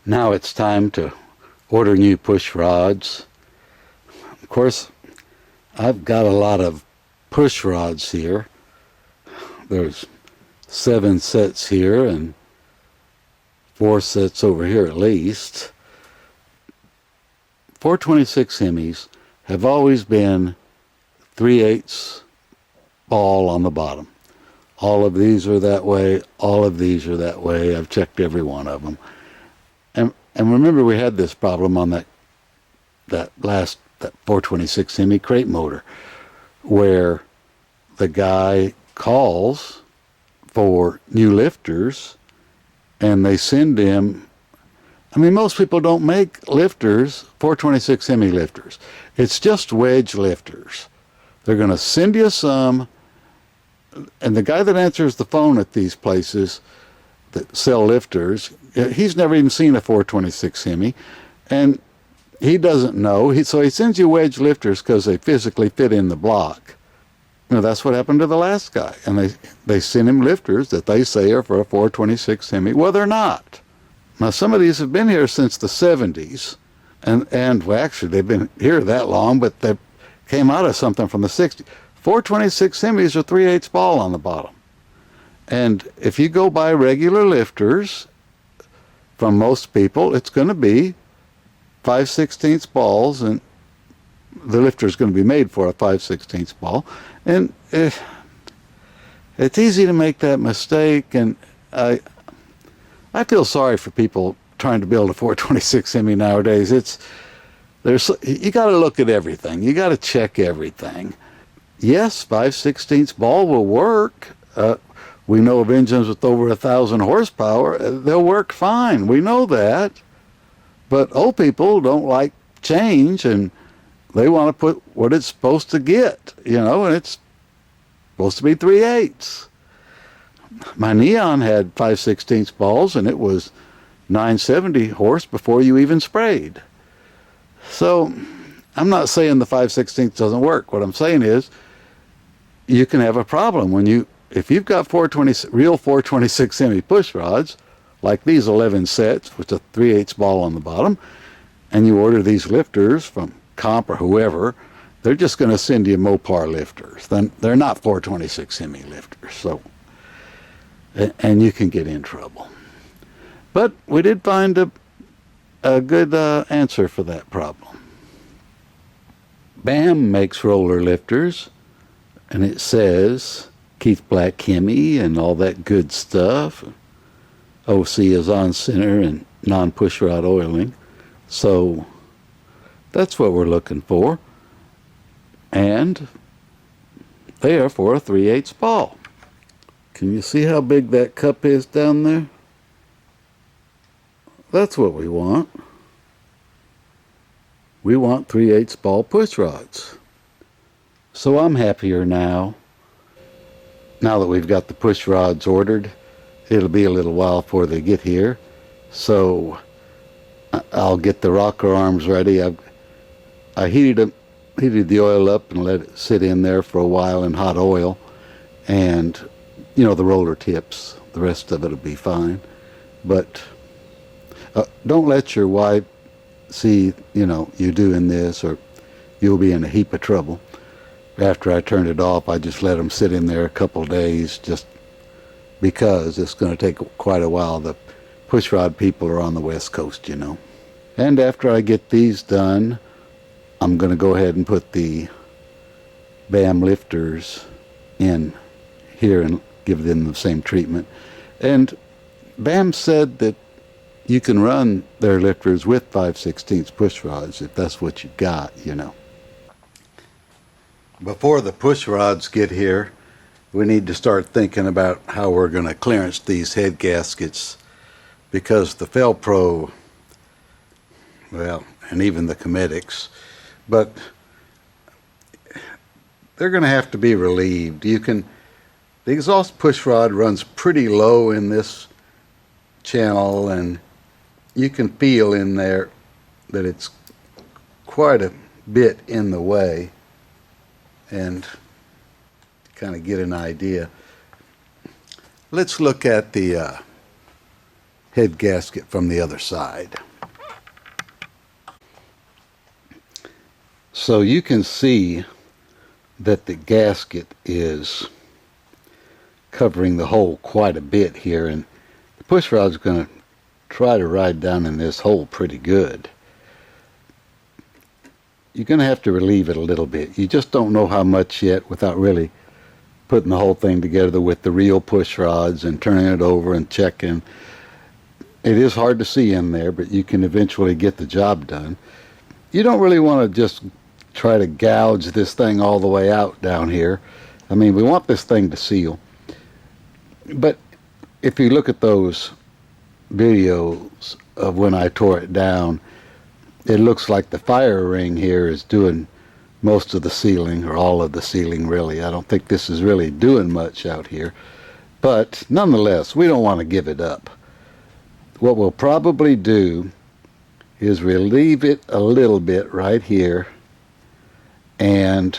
Now it's time to order new push rods. Of course, I've got a lot of push rods here. There's 7 sets here and 4 sets over here at least. 426 Hemis have always been 3/8 ball on the bottom. All of these are that way. All of these are that way. I've checked every one of them. And remember, we had this problem on that 426 Hemi crate motor, where the guy calls for new lifters, and they send him. I mean, most people don't make lifters, 426 Hemi lifters. It's just wedge lifters. They're going to send you some, and the guy that answers the phone at these places that sell lifters, he's never even seen a 426 Hemi, and he doesn't know. So he sends you wedge lifters because they physically fit in the block. You know, that's what happened to the last guy, and they send him lifters that they say are for a 426 Hemi. Well, they're not. Now, some of these have been here since the 70s, and well, actually, they've been here that long, but they came out of something from the 60s. 426 Hemis are 3/8 ball on the bottom. And if you go buy regular lifters from most people, it's going to be 5/16 balls, and the lifter is going to be made for a 5/16 ball. And it's easy to make that mistake, and I feel sorry for people trying to build a 426 Hemi nowadays. You got to look at everything. You got to check everything. Yes, 5/16 ball will work. We know of engines with over 1,000 horsepower. They'll work fine. We know that. But old people don't like change, and they want to put what it's supposed to get, and it's supposed to be 3/8. My Neon had 5/16 balls, and it was 970 horse before you even sprayed. So I'm not saying the 5/16 doesn't work. What I'm saying is you can have a problem if you've got real 426 Hemi push rods, like these 11 sets with a 3/8 ball on the bottom, and you order these lifters from Comp or whoever, they're just going to send you Mopar lifters. Then they're not 426 Hemi lifters. So, and you can get in trouble. But we did find a good answer for that problem. BAM makes roller lifters, and it says Keith Black Hemi and all that good stuff. OC is on center and non-push rod oiling. So that's what we're looking for. And they are for a 3/8 ball. Can you see how big that cup is down there? That's what we want. We want 3/8 ball push rods. So I'm happier now. Now that we've got the push rods ordered, it'll be a little while before they get here. So I'll get the rocker arms ready. I heated the oil up and let it sit in there for a while in hot oil. And, the roller tips, the rest of it will be fine. But don't let your wife see, you doing this, or you'll be in a heap of trouble. After I turned it off, I just let them sit in there a couple days, just because it's going to take quite a while. The pushrod people are on the West Coast, And after I get these done, I'm going to go ahead and put the BAM lifters in here and give them the same treatment. And BAM said that you can run their lifters with 5/16 push rods if that's what you got, Before the push rods get here, we need to start thinking about how we're going to clearance these head gaskets, because the Felpro, well, and even the Cometics, but they're going to have to be relieved. The exhaust push rod runs pretty low in this channel, and you can feel in there that it's quite a bit in the way, and kind of get an idea. Let's look at the head gasket from the other side. So you can see that the gasket is covering the hole quite a bit here, and the push rod's going to try to ride down in this hole pretty good. You're going to have to relieve it a little bit. You just don't know how much yet without really putting the whole thing together with the real push rods and turning it over and checking. It is hard to see in there, but you can eventually get the job done. You don't really want to just try to gouge this thing all the way out down here. I mean, we want this thing to seal. But if you look at those videos of when I tore it down, it looks like the fire ring here is doing most of the sealing, or all of the sealing really. I don't think this is really doing much out here. But nonetheless, we don't want to give it up. What we'll probably do is relieve it a little bit right here, and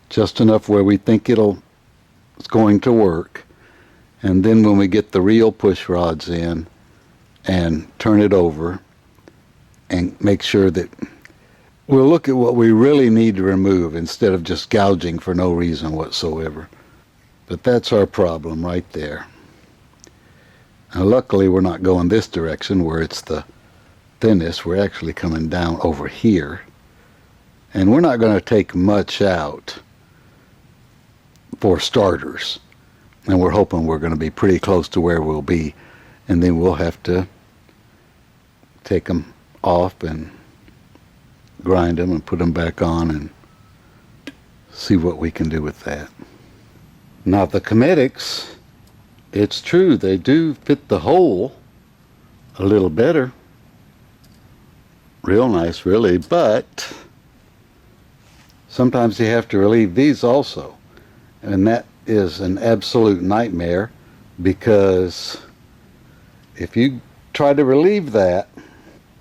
just enough where we think it's going to work. And then when we get the real push rods in and turn it over and make sure that we'll look at what we really need to remove instead of just gouging for no reason whatsoever. But that's our problem right there. Now luckily we're not going this direction where it's the thinnest. We're actually coming down over here. And we're not going to take much out for starters. And we're hoping we're going to be pretty close to where we'll be. And then we'll have to take them off and grind them and put them back on and see what we can do with that. Now the Cometics, it's true, they do fit the hole a little better. Real nice really, but sometimes you have to relieve these also. And that is an absolute nightmare, because if you try to relieve that,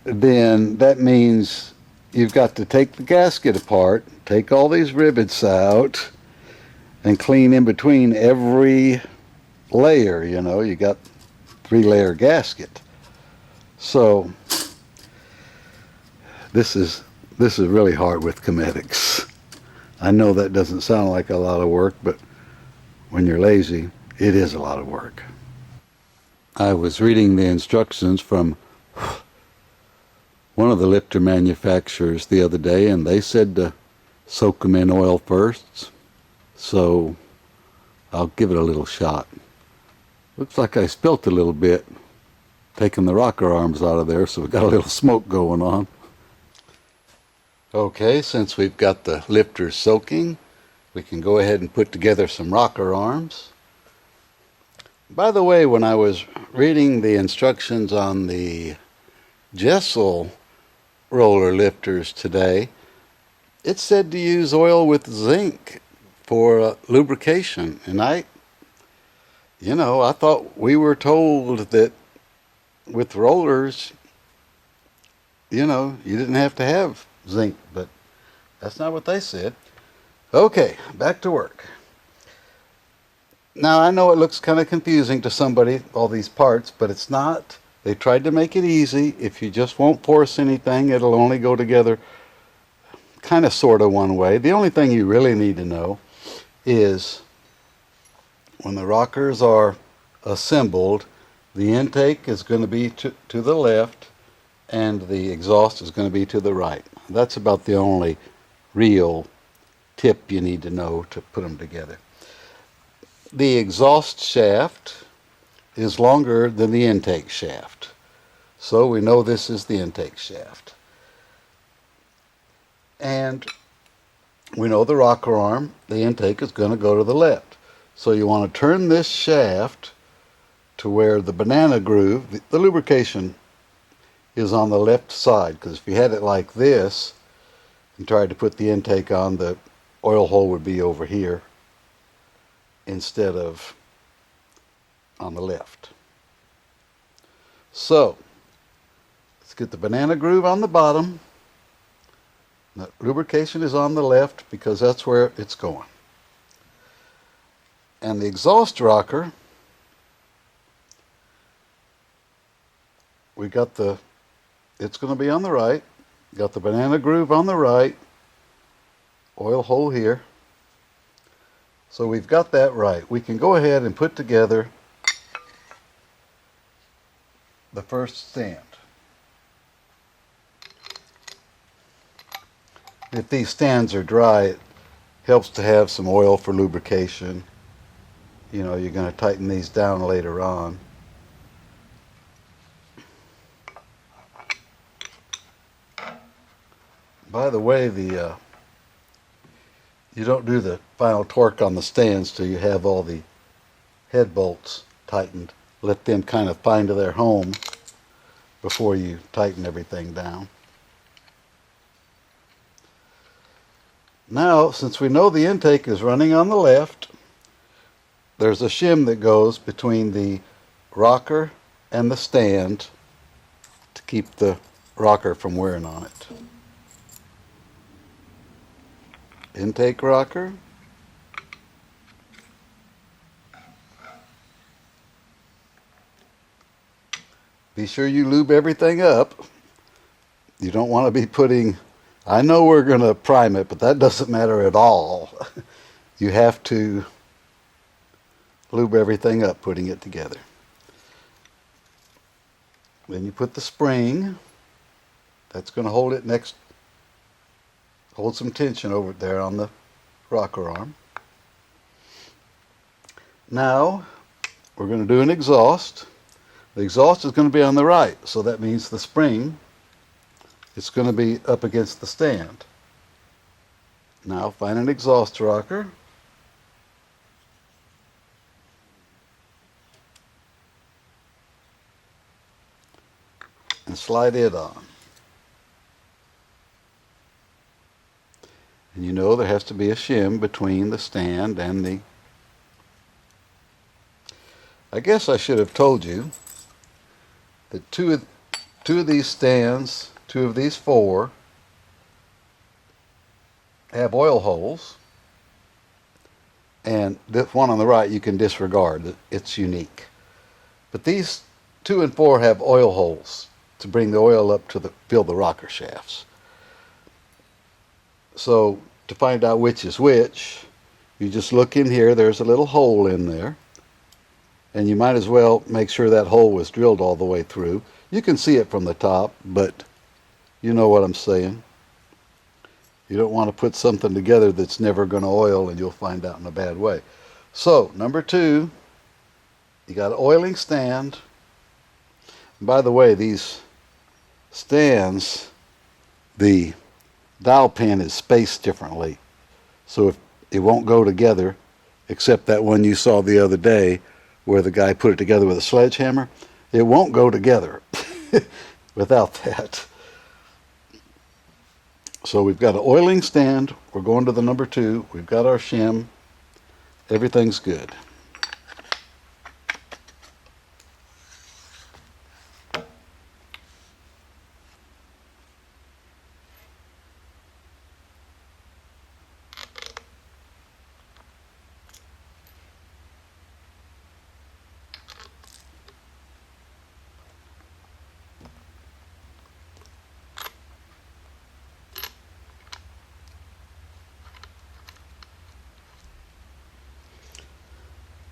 then that means you've got to take the gasket apart, take all these rivets out, and clean in between every layer. You know, you got 3-layer gasket. So this is really hard with Cometics. I know that doesn't sound like a lot of work, but when you're lazy, it is a lot of work. I was reading the instructions from one of the lifter manufacturers the other day, and they said to soak them in oil first. So I'll give it a little shot. Looks like I spilt a little bit, taking the rocker arms out of there, so we got a little smoke going on. Okay, since we've got the lifters soaking, we can go ahead and put together some rocker arms. By the way, when I was reading the instructions on the Jessel roller lifters today, it said to use oil with zinc for lubrication. And I thought we were told that with rollers, you didn't have to have zinc, but that's not what they said. Okay, back to work. Now I know it looks kind of confusing to somebody, all these parts, but it's not. They tried to make it easy. If you just won't force anything, it'll only go together kind of sort of one way. The only thing you really need to know is when the rockers are assembled, the intake is going to be to the left and the exhaust is going to be to the right. That's about the only real tip you need to know to put them together. The exhaust shaft is longer than the intake shaft. So we know this is the intake shaft. And we know the rocker arm, the intake is going to go to the left. So you want to turn this shaft to where the banana groove, the lubrication is on the left side, because if you had it like this and tried to put the intake on, the oil hole would be over here instead of on the left. So let's get the banana groove on the bottom. The lubrication is on the left because that's where it's going. And the exhaust rocker we got it's going to be on the right. Got the banana groove on the right. Oil hole here. So we've got that right. We can go ahead and put together the first stand. If these stands are dry, it helps to have some oil for lubrication. You know, you're going to tighten these down later on. By the way, you don't do the final torque on the stands till you have all the head bolts tightened. Let them kind of find their home before you tighten everything down. Now, since we know the intake is running on the left, there's a shim that goes between the rocker and the stand to keep the rocker from wearing on it. Intake rocker. Be sure you lube everything up. You don't want to be putting, I know we're going to prime it, but that doesn't matter at all. You have to lube everything up putting it together. Then you put the spring. That's going to hold it hold some tension over there on the rocker arm. Now we're going to do an exhaust. The exhaust is going to be on the right, so that means the spring is going to be up against the stand. Now find an exhaust rocker. And slide it on. And you know there has to be a shim between the stand and the... I guess I should have told you that two of these stands, two of these four, have oil holes, and this one on the right you can disregard. It's unique. But these 2 and 4 have oil holes to bring the oil up to fill the rocker shafts. So to find out which is which, you just look in here. There's a little hole in there. And you might as well make sure that hole was drilled all the way through. You can see it from the top, but you know what I'm saying. You don't want to put something together that's never going to oil, and you'll find out in a bad way. So, number 2, you got an oiling stand. And by the way, these stands, the dowel pin is spaced differently. So if it won't go together, except that one you saw the other day, where the guy put it together with a sledgehammer, it won't go together without that. So we've got an oiling stand. We're going to the number 2. We've got our shim. Everything's good.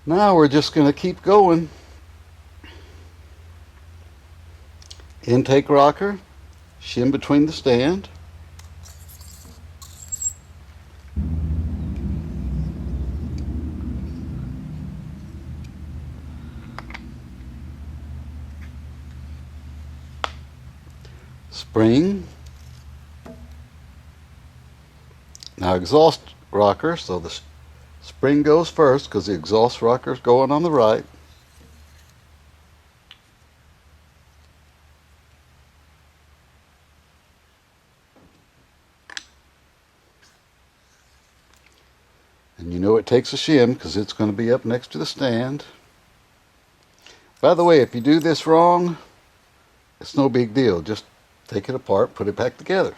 Now we're just going to keep going. Intake rocker, shim between the stand. Spring. Now exhaust rocker, so the spring goes first because the exhaust rocker is going on the right. And you know it takes a shim because it's going to be up next to the stand. By the way, if you do this wrong, it's no big deal. Just take it apart, put it back together.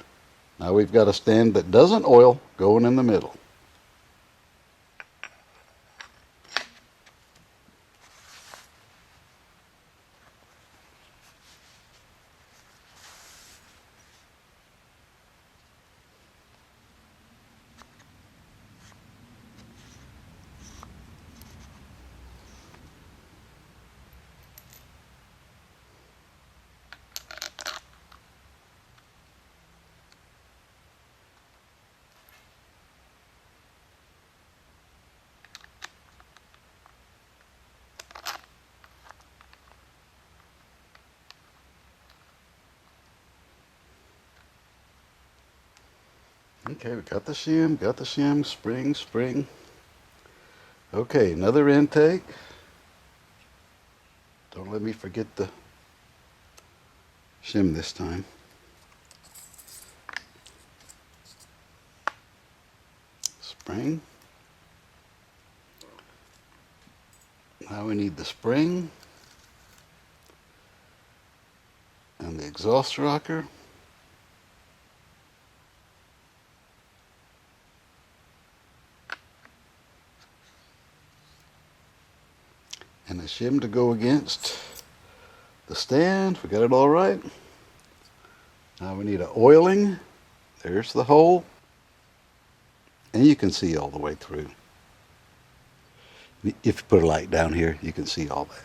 Now we've got a stand that doesn't oil going in the middle. Okay, we got the shim, spring. Okay, another intake. Don't let me forget the shim this time. Spring. Now we need the spring and the exhaust rocker. And the shim to go against the stand. We got it all right. Now we need an oiling. There's the hole. And you can see all the way through. If you put a light down here, you can see all that.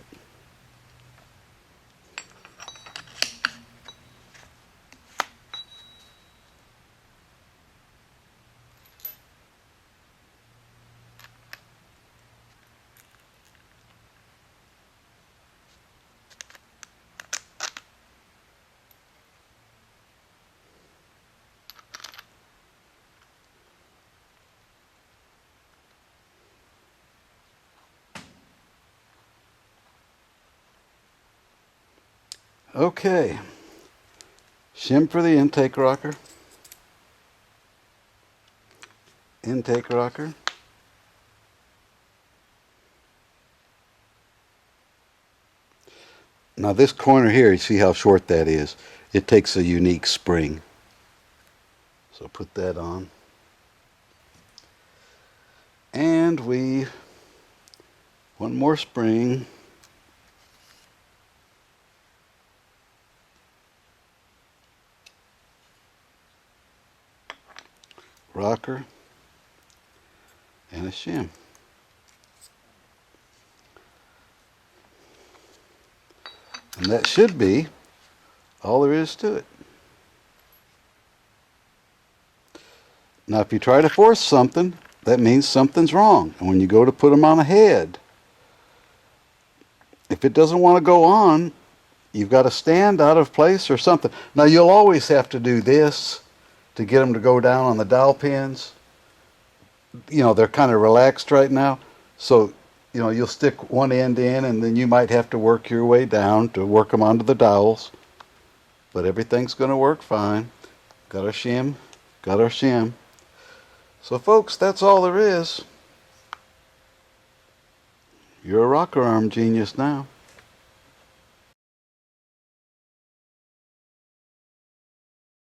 Okay, shim for the intake rocker. Intake rocker. Now this corner here, you see how short that is? It takes a unique spring. So put that on. And one more spring. Rocker. And a shim. And that should be all there is to it. Now if you try to force something, that means something's wrong. And when you go to put them on a head, if it doesn't want to go on, you've got to stand out of place or something. Now you'll always have to do this to get them to go down on the dowel pins. You know, they're kind of relaxed right now. So, you know, you'll stick one end in and then you might have to work your way down to work them onto the dowels. But everything's going to work fine. Got our shim. Got our shim. So folks, that's all there is. You're a rocker arm genius now.